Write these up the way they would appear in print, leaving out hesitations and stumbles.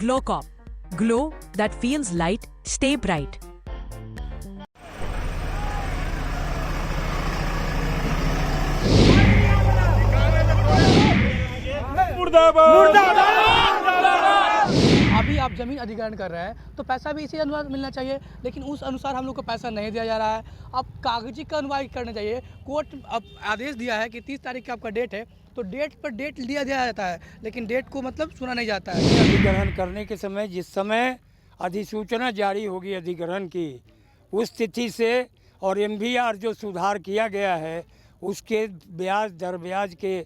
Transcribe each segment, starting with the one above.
Glowcop. Glow that feels light, stay bright. अभी आप जमीन अधिग्रहण कर रहे हैं तो पैसा भी इसी अनुसार मिलना चाहिए, लेकिन उस अनुसार हम लोग को पैसा नहीं दिया जा रहा है। अब कागजी कार्रवाई करना चाहिए। कोर्ट अब आदेश दिया है कि 30 तारीख का आपका डेट है, तो डेट पर डेट दिया जाता है, लेकिन डेट को मतलब सुना नहीं जाता है। अधिग्रहण करने के समय जिस समय अधिसूचना जारी होगी अधिग्रहण की, उस तिथि से और MVR जो सुधार किया गया है उसके ब्याज के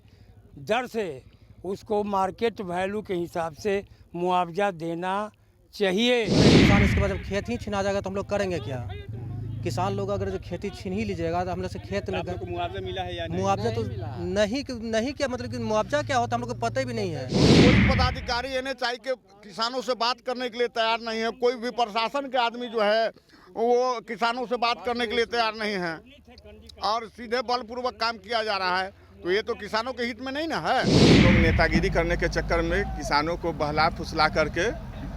दर से उसको मार्केट वैल्यू के हिसाब से मुआवजा देना चाहिए। किसान इसके बाद जब खेत ही छिना जाएगा तो हम लोग करेंगे क्या? किसान लोग अगर जो खेती छीन ही लीजिएगा तो हम लोग से खेत आपको मुआवजा मिला है या नहीं? मुआवजा तो नहीं क्या मतलब कि मुआवजा क्या होता है हम लोग को पता भी नहीं है। कोई पदाधिकारी NHI के किसानों से बात करने के लिए तैयार नहीं है। कोई भी प्रशासन के आदमी जो है वो किसानों से बात करने के लिए तैयार नहीं है और सीधे बलपूर्वक काम किया जा रहा है, तो ये तो किसानों के हित में नहीं ना है। लोग नेतागिरी करने के चक्कर में किसानों को बहला फुसला करके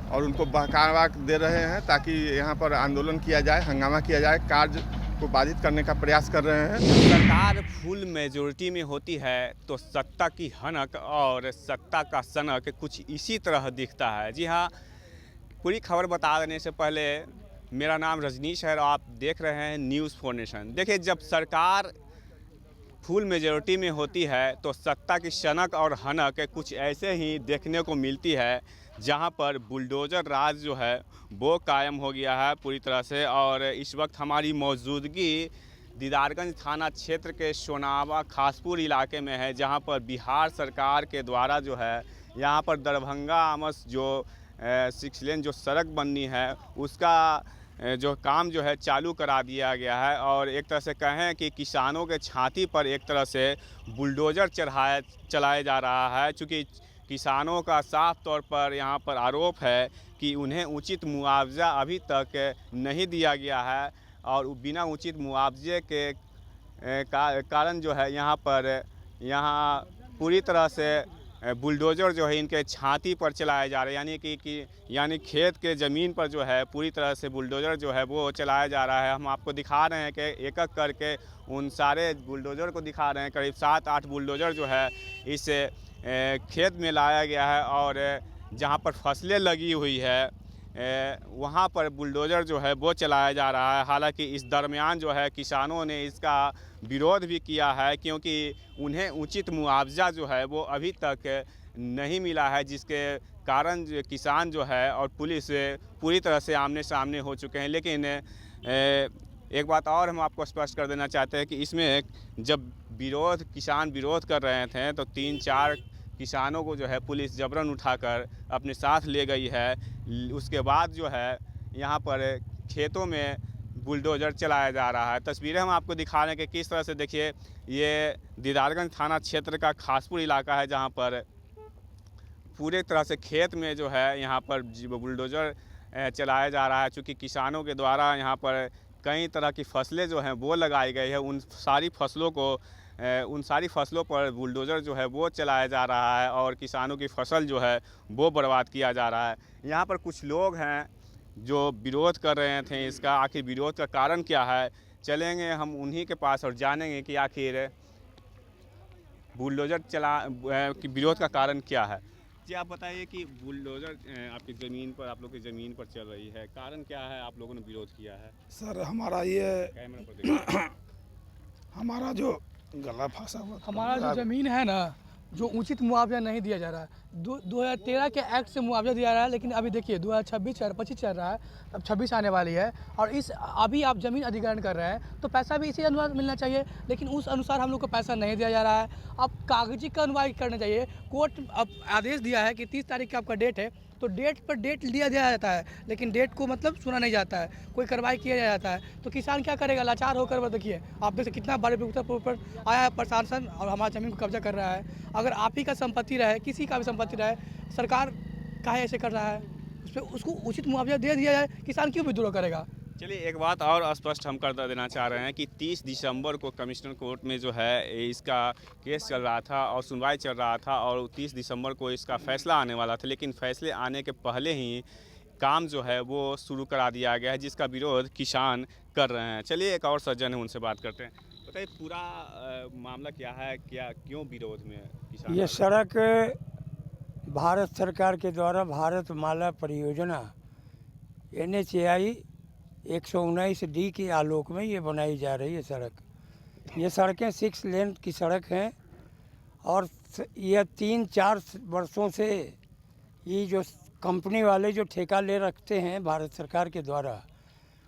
और उनको बहकावा दे रहे हैं ताकि यहाँ पर आंदोलन किया जाए, हंगामा किया जाए, कार्य को बाधित करने का प्रयास कर रहे हैं। सरकार फुल मेजोरिटी में होती है तो सत्ता की हनक और सत्ता का सनक कुछ इसी तरह दिखता है। जी हाँ, पूरी खबर बता देने से पहले मेरा नाम रजनीश है और आप देख रहे हैं न्यूज़ 4 नेशन। देखिए, जब सरकार फुल मेजोरिटी में होती है तो सत्ता की सनक और हनक कुछ ऐसे ही देखने को मिलती है, जहां पर बुलडोज़र राज जो है वो कायम हो गया है पूरी तरह से। और इस वक्त हमारी मौजूदगी दीदारगंज थाना क्षेत्र के सोनावा खासपुर इलाके में है, जहां पर बिहार सरकार के द्वारा जो है यहाँ पर दरभंगा आमस जो 6 लेन जो सड़क बननी है उसका जो काम जो है चालू करा दिया गया है। और एक तरह से कहें कि किसानों के छाती पर एक तरह से बुलडोज़र चलाया जा रहा है, चूँकि किसानों का साफ तौर पर यहाँ पर आरोप है कि उन्हें उचित मुआवजा अभी तक नहीं दिया गया है और बिना उचित मुआवजे के कारण जो है यहाँ पूरी तरह से बुलडोज़र जो है इनके छाती पर चलाए जा रहे हैं, यानी खेत के ज़मीन पर जो है पूरी तरह से बुलडोज़र जो है वो चलाया जा रहा है। हम आपको दिखा रहे हैं कि एक एक करके उन सारे बुलडोज़र को दिखा रहे हैं। करीब 7-8 बुलडोज़र जो है इस खेत में लाया गया है और जहां पर फसलें लगी हुई है वहां पर बुलडोज़र जो है वो चलाया जा रहा है। हालांकि इस दरमियान जो है किसानों ने इसका विरोध भी किया है, क्योंकि उन्हें उचित मुआवजा जो है वो अभी तक नहीं मिला है, जिसके कारण किसान जो है और पुलिस पूरी तरह से आमने सामने हो चुके हैं। लेकिन एक बात और हम आपको स्पष्ट कर देना चाहते हैं कि इसमें जब किसान विरोध कर रहे थे तो 3-4 किसानों को जो है पुलिस जबरन उठाकर अपने साथ ले गई है। उसके बाद जो है यहाँ पर खेतों में बुलडोज़र चलाया जा रहा है। तस्वीरें हम आपको दिखा रहे हैं कि किस तरह से, देखिए, ये दीदारगंज थाना क्षेत्र का खासपुर इलाका है, जहाँ पर पूरे तरह से खेत में जो है यहाँ पर बुलडोज़र चलाया जा रहा है। चूँकि किसानों के द्वारा यहाँ पर कई तरह की फसलें जो हैं वो लगाई गई है, उन सारी फसलों पर बुलडोज़र जो है वो चलाया जा रहा है और किसानों की फसल जो है वो बर्बाद किया जा रहा है। यहाँ पर कुछ लोग हैं जो विरोध कर रहे थे इसका। आखिर विरोध का कारण क्या है, चलेंगे हम उन्हीं के पास और जानेंगे कि आखिर बुलडोज़र कि विरोध का कारण क्या है। जी, आप बताइए कि बुलडोज़र आपकी ज़मीन पर, आप लोग की ज़मीन पर चल रही है, कारण क्या है, आप लोगों ने विरोध किया है? सर, हमारा ये कैमरा पर देखिए। हमारा जो गला फंसा हुआ, हमारा जो ज़मीन है ना, जो उचित मुआवजा नहीं दिया जा रहा है। 2013 के एक्ट से मुआवजा दिया रहा है, लेकिन अभी देखिए 2026 चल रहा है, अब 26 आने वाली है और अभी आप ज़मीन अधिग्रहण कर रहे हैं तो पैसा भी इसी अनुसार मिलना चाहिए, लेकिन उस अनुसार हम लोग को पैसा नहीं दिया जा रहा है। अब कागजी कार्रवाई करना चाहिए। कोर्ट अब आदेश दिया है कि 30 तारीख का आपका डेट है, तो डेट पर डेट दिया जाता है, लेकिन डेट को मतलब सुना नहीं जाता है, कोई कार्रवाई किया जाता है, तो किसान क्या करेगा? लाचार होकर देखिए, आप देख सकते कितना बड़े पर आया है प्रशासन और हमारा ज़मीन को कब्जा कर रहा है। अगर आप ही का संपत्ति रहे, किसी का भी संपत्ति रहे, सरकार काहे ऐसे कर रहा है? उसको उचित मुआवजा दे दिया जाए, किसान क्यों विद्रोह करेगा? चलिए एक बात और स्पष्ट हम कर देना चाह रहे हैं कि 30 दिसंबर को कमिश्नर कोर्ट में जो है इसका केस चल रहा था और सुनवाई चल रहा था और 30 दिसंबर को इसका फैसला आने वाला था, लेकिन फैसले आने के पहले ही काम जो है वो शुरू करा दिया गया है, जिसका विरोध किसान कर रहे हैं। चलिए एक और सज्जन है, उनसे बात करते हैं। बताइए पूरा मामला क्या है, क्यों विरोध में किसान? ये सड़क भारत सरकार के द्वारा भारत माला परियोजना NHAI 119D के आलोक में ये बनाई जा रही है सड़क। ये सड़कें 6 लेन की सड़क हैं और यह 3-4 वर्षों से ये जो कंपनी वाले जो ठेका ले रखते हैं भारत सरकार के द्वारा,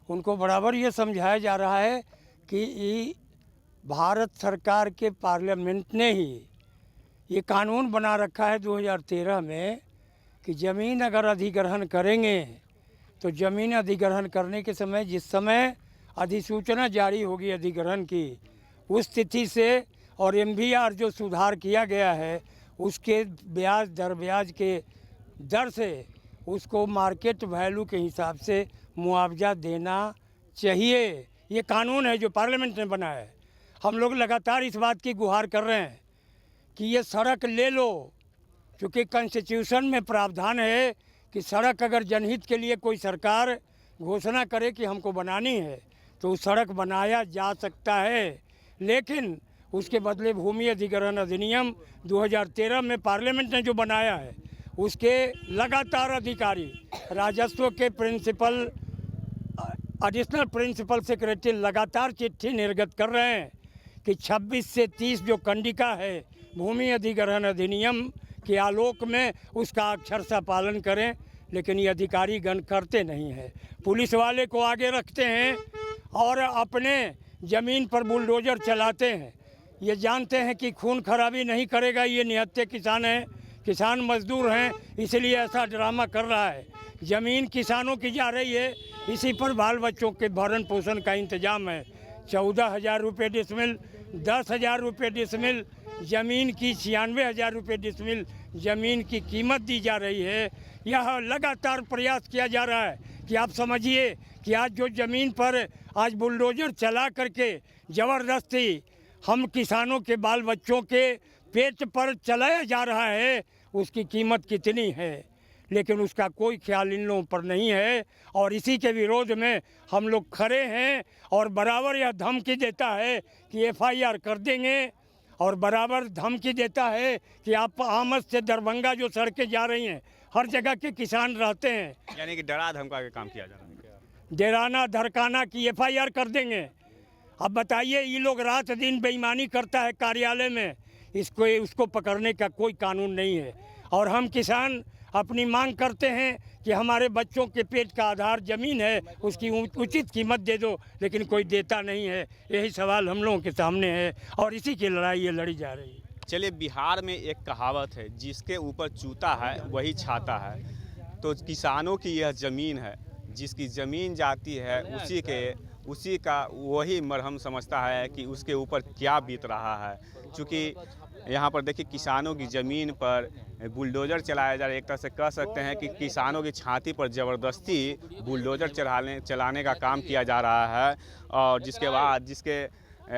उनको बराबर ये समझाया जा रहा है कि ये भारत सरकार के पार्लियामेंट ने ही ये कानून बना रखा है 2013 में कि ज़मीन अगर अधिग्रहण करेंगे तो ज़मीन अधिग्रहण करने के समय जिस समय अधिसूचना जारी होगी अधिग्रहण की, उस तिथि से और MVR जो सुधार किया गया है उसके ब्याज के दर से उसको मार्केट वैल्यू के हिसाब से मुआवजा देना चाहिए। ये कानून है जो पार्लियामेंट ने बनाया है। हम लोग लगातार इस बात की गुहार कर रहे हैं कि ये सड़क ले लो, क्योंकि कॉन्स्टिट्यूशन में प्रावधान है कि सड़क अगर जनहित के लिए कोई सरकार घोषणा करे कि हमको बनानी है तो सड़क बनाया जा सकता है, लेकिन उसके बदले भूमि अधिग्रहण अधिनियम 2013 में पार्लियामेंट ने जो बनाया है उसके लगातार अधिकारी राजस्व के प्रिंसिपल एडिशनल प्रिंसिपल सेक्रेटरी लगातार चिट्ठी निर्गत कर रहे हैं कि 26 से 30 जो कंडिका है भूमि अधिग्रहण अधिनियम के आलोक में उसका अक्षरशः पालन करें, लेकिन ये अधिकारी गण करते नहीं हैं। पुलिस वाले को आगे रखते हैं और अपने ज़मीन पर बुलडोज़र चलाते हैं। ये जानते हैं कि खून खराबी नहीं करेगा, ये निहत्थे किसान हैं, किसान मजदूर हैं, इसलिए ऐसा ड्रामा कर रहा है। ज़मीन किसानों की जा रही है, इसी पर बाल बच्चों के भरण पोषण का इंतजाम है। 14,000 रुपये डिसमिल, 10,000 रुपये डिसमिल ज़मीन की, 96,000 रुपये डिसमिल ज़मीन की कीमत दी जा रही है। यह लगातार प्रयास किया जा रहा है कि आप समझिए कि आज जो ज़मीन पर आज बुलडोज़र चला करके ज़बरदस्ती हम किसानों के बाल बच्चों के पेट पर चलाया जा रहा है, उसकी कीमत कितनी है, लेकिन उसका कोई ख्याल इन लोगों पर नहीं है। और इसी के विरोध में हम लोग खड़े हैं और बराबर यह धमकी देता है कि FIR कर देंगे और बराबर धमकी देता है कि आप आमद से दरभंगा जो सड़कें जा रही हैं हर जगह के किसान रहते हैं, यानी कि डरा धमका के काम किया जा रहा है, डराना धरकाना की FIR कर देंगे। अब बताइए, ये लोग रात दिन बेईमानी करता है कार्यालय में, उसको पकड़ने का कोई कानून नहीं है। और हम किसान अपनी मांग करते हैं कि हमारे बच्चों के पेट का आधार ज़मीन है, उसकी उचित कीमत दे दो, लेकिन कोई देता नहीं है। यही सवाल हम लोगों के सामने है और इसी की लड़ाई ये लड़ी जा रही है। चलिए, बिहार में एक कहावत है, जिसके ऊपर चूता है वही छाता है। तो किसानों की यह ज़मीन है, जिसकी ज़मीन जाती है उसी का वही मरहम समझता है कि उसके ऊपर क्या बीत रहा है। चूँकि यहाँ पर देखिए किसानों की ज़मीन पर बुलडोज़र चलाया जा रहा है। एक तरह से कह सकते हैं कि किसानों की छाती पर ज़बरदस्ती बुलडोज़र चलाने का काम किया जा रहा है। और जिसके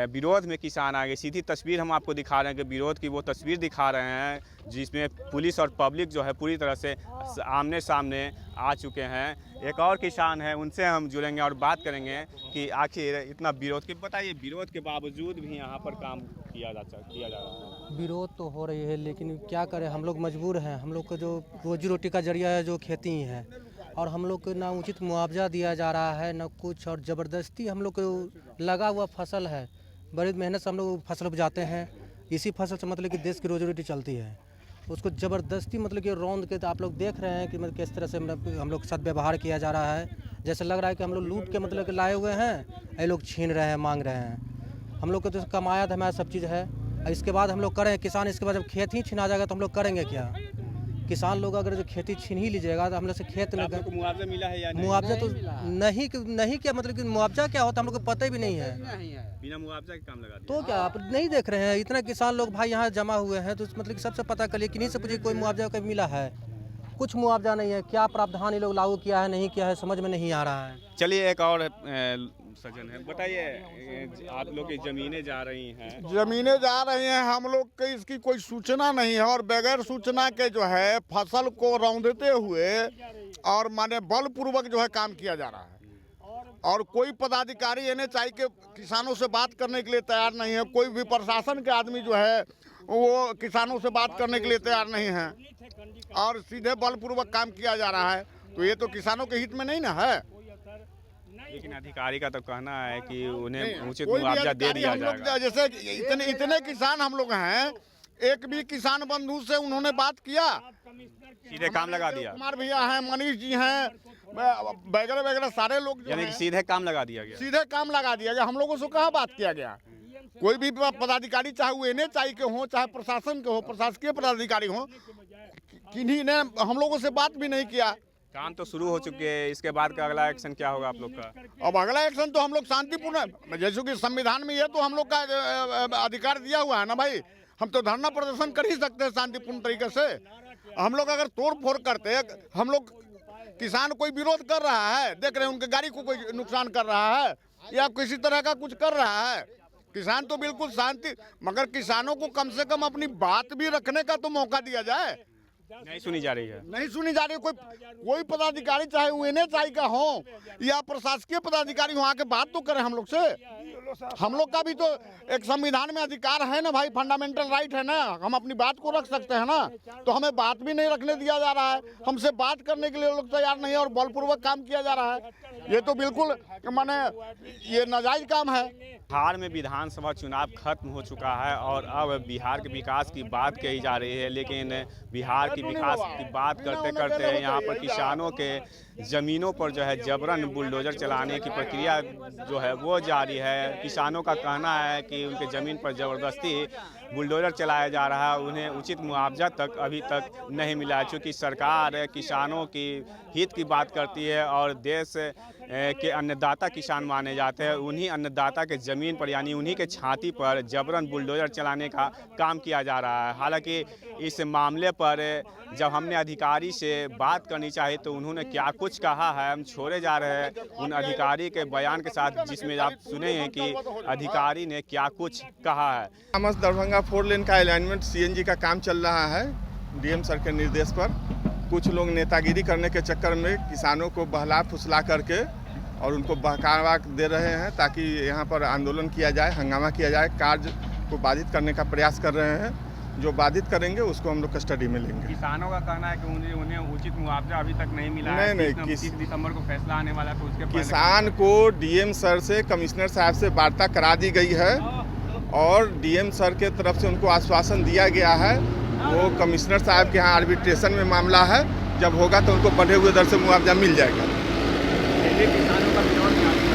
विरोध में किसान आगे, सीधी तस्वीर हम आपको दिखा रहे हैं कि विरोध की वो तस्वीर दिखा रहे हैं जिसमें पुलिस और पब्लिक जो है पूरी तरह से आमने सामने आ चुके हैं। एक और किसान है, उनसे हम जुड़ेंगे और बात करेंगे कि आखिर इतना विरोध के, बताइए, विरोध के बावजूद भी यहाँ पर काम किया जा रहा है। विरोध तो हो रही है, लेकिन क्या करें, हम लोग मजबूर हैं। हम लोग को जो रोजी रोटी का जरिया है जो खेती ही है, और हम लोग को ना उचित मुआवजा दिया जा रहा है ना कुछ, और ज़बरदस्ती हम लोग को लगा हुआ फसल है, बड़ी मेहनत से हम लोग फसल उपजाते हैं, इसी फसल से मतलब कि देश की रोजी रोटी चलती है, उसको ज़बरदस्ती मतलब कि रौंद के, तो आप लोग देख रहे हैं कि मतलब किस तरह से हम लोग सदव्यवहार किया जा रहा है। जैसे लग रहा है कि हम लोग लूट के मतलब कि लाए हुए हैं, ये लोग छीन रहे हैं, मांग रहे हैं। हम लोग को तो कमाया धमाया सब चीज़ है, इसके बाद हम लोग करें किसान, इसके बाद जब खेत ही छीना जाएगा तो हम लोग करेंगे क्या? किसान लोग अगर जो खेती छीन ही लीजिएगा तो हम लोग से खेत में मुआवजा मिला है या नहीं? मुआवजा तो नहीं क्या, मतलब कि मुआवजा क्या होता है हम लोग को पता भी नहीं है। बिना मुआवजा के काम लगा दिया। तो क्या आप नहीं देख रहे हैं, इतना किसान लोग भाई यहाँ जमा हुए हैं, तो मतलब कि सबसे पता करिए, किन्हीं से पूछिए कोई मुआवजा कभी मिला है? कुछ मुआवजा नहीं है। क्या प्रावधान ये लोग लागू किया है नहीं किया है समझ में नहीं आ रहा है। चलिए एक और सज्जन है, बताइए आप लोग की ज़मीनें जा रही हैं। जमीनें जा रही हैं, हम लोग के इसकी कोई सूचना नहीं है और बगैर सूचना के जो है फसल को रौंदते हुए और माने बलपूर्वक जो है काम किया जा रहा है और कोई पदाधिकारी NHI के किसानों से बात करने के लिए तैयार नहीं है। कोई भी प्रशासन के आदमी जो है वो किसानों से बात करने के लिए तैयार नहीं है और सीधे बलपूर्वक काम किया जा रहा है। तो ये तो किसानों के हित में नहीं ना है। लेकिन अधिकारी का तो कहना है कि उन्हें उचित कोई भी मुआवजा दे अधिकारी दिया हम लोग जाएगा। जैसे इतने किसान हम लोग हैं, एक भी किसान बंधु से उन्होंने बात किया, सीधे काम लगा दिया, कुमार भैया हैं, मनीष जी हैं, वगैरह वगैरह सारे लोग जो यानी कि हैं, सीधे काम लगा दिया गया। सीधे काम लगा दिया गया। हम लोगों से कहाँ बात किया गया। कोई भी पदाधिकारी चाहे वो NHI के हों चाहे प्रशासन के हो, प्रशासकीय पदाधिकारी हों, किन्हीं ने हम लोगों से बात भी नहीं किया। काम तो शुरू हो चुके हैं, इसके बाद का अगला एक्शन क्या होगा आप लोग का? अब अगला एक्शन तो हम लोग शांतिपूर्ण, जैसे कि संविधान में ये तो हम लोग का अधिकार दिया हुआ है ना भाई, हम तो धरना प्रदर्शन कर ही सकते हैं शांतिपूर्ण तरीके से। हम लोग अगर तोड़ फोड़ करते, हम लोग किसान कोई विरोध कर रहा है, देख रहे हैं उनके गाड़ी को कोई नुकसान कर रहा है या किसी तरह का कुछ कर रहा है, किसान तो बिल्कुल शांति, मगर किसानों को कम से कम अपनी बात भी रखने का तो मौका दिया जाए। नहीं सुनी जा रही है। नहीं सुनी जा रही है। कोई पदाधिकारी चाहे वो NHI का हो या प्रशासकीय पदाधिकारी हो, आके बात तो करें हम लोग से। हम लोग का भी तो एक संविधान में अधिकार है ना भाई, फंडामेंटल राइट है ना, हम अपनी बात को रख सकते हैं ना। तो हमें बात भी नहीं रखने दिया जा रहा है, हमसे बात करने के लिए लोग तैयार नहीं है और बलपूर्वक काम किया जा रहा है। ये तो बिल्कुल माने ये नाजायज काम है। बिहार में विधानसभा चुनाव खत्म हो चुका है और अब बिहार के विकास की बात कही जा रही है, लेकिन बिहार की विकास की बात करते करते यहाँ पर किसानों के ज़मीनों पर जो है जबरन बुलडोजर चलाने की प्रक्रिया जो है वो जारी है। किसानों का कहना है कि उनके ज़मीन पर ज़बरदस्ती बुलडोजर चलाया जा रहा है, उन्हें उचित मुआवजा तक अभी तक नहीं मिला है। चूँकि सरकार किसानों की हित की बात करती है और देश के अन्नदाता किसान माने जाते हैं, उन्हीं अन्नदाता के ज़मीन पर यानी उन्हीं के छाती पर जबरन बुलडोजर चलाने का काम किया जा रहा है। हालांकि इस मामले पर जब हमने अधिकारी से बात करनी चाहिए तो उन्होंने क्या कुछ कहा है, हम छोड़े जा रहे हैं उन अधिकारी के बयान के साथ, जिसमें आप सुने हैं कि अधिकारी ने क्या कुछ कहा है। आमस दरभंगा 4 लेन का अलाइनमेंट CNG का काम चल रहा है DM सर के निर्देश पर। कुछ लोग नेतागिरी करने के चक्कर में किसानों को बहला फुसला करके और उनको बहकावा दे रहे हैं ताकि यहाँ पर आंदोलन किया जाए, हंगामा किया जाए, कार्य को बाधित करने का प्रयास कर रहे हैं। जो बाधित करेंगे उसको हम लोग कस्टडी में लेंगे। किसानों का कहना है कि उन्हें उचित मुआवजा अभी तक नहीं मिला है। नहीं, 30 दिसंबर को फैसला आने वाला है, तो उसके किसान को DM सर से, कमिश्नर साहब से वार्ता करा दी गई है और DM सर के तरफ से उनको आश्वासन दिया गया है। वो कमिश्नर साहब के यहाँ आर्बिट्रेशन में मामला है, जब होगा तो उनको बढ़े हुए दर से मुआवजा मिल जाएगा।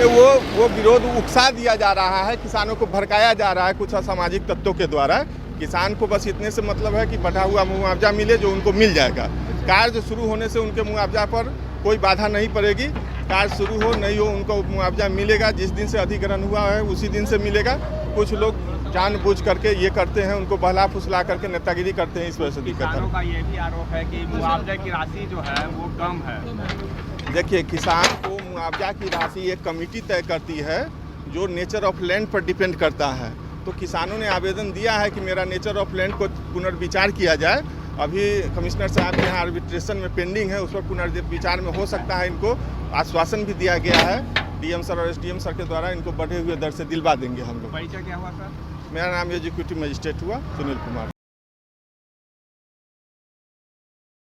वो विरोध उकसा दिया जा रहा है, किसानों को भड़काया जा रहा है कुछ असामाजिक तत्वों के द्वारा। किसान को बस इतने से मतलब है कि बढ़ा हुआ मुआवजा मिले, जो उनको मिल जाएगा। कार्य शुरू होने से उनके मुआवजा पर कोई बाधा नहीं पड़ेगी। कार्य शुरू हो नहीं हो उनको मुआवजा मिलेगा। जिस दिन से अधिग्रहण हुआ है उसी दिन से मिलेगा। कुछ लोग जानबूझ करके ये करते हैं, उनको बहला फुसला करके नेतागिरी करते हैं, इस वजह से दिक्कत है। किसानों का ये भी आरोप है कि मुआवजा की राशि जो है वो कम है। देखिए, किसान को मुआवजा की राशि एक कमेटी तय करती है जो नेचर ऑफ लैंड पर डिपेंड करता है। तो किसानों ने आवेदन दिया है कि मेरा नेचर ऑफ लैंड को पुनर्विचार किया जाए। अभी कमिश्नर साहब के यहाँ आर्बिट्रेशन में पेंडिंग है, उस पर पुनर्विचार में हो सकता है। इनको आश्वासन भी दिया गया है DM सर और SDM सर के द्वारा, इनको बढ़े हुए दर से दिलवा देंगे हम लोग। परिचय क्या हुआ सर? मेरा नाम एग्जीक्यूटिव मजिस्ट्रेट हुआ सुनील कुमार।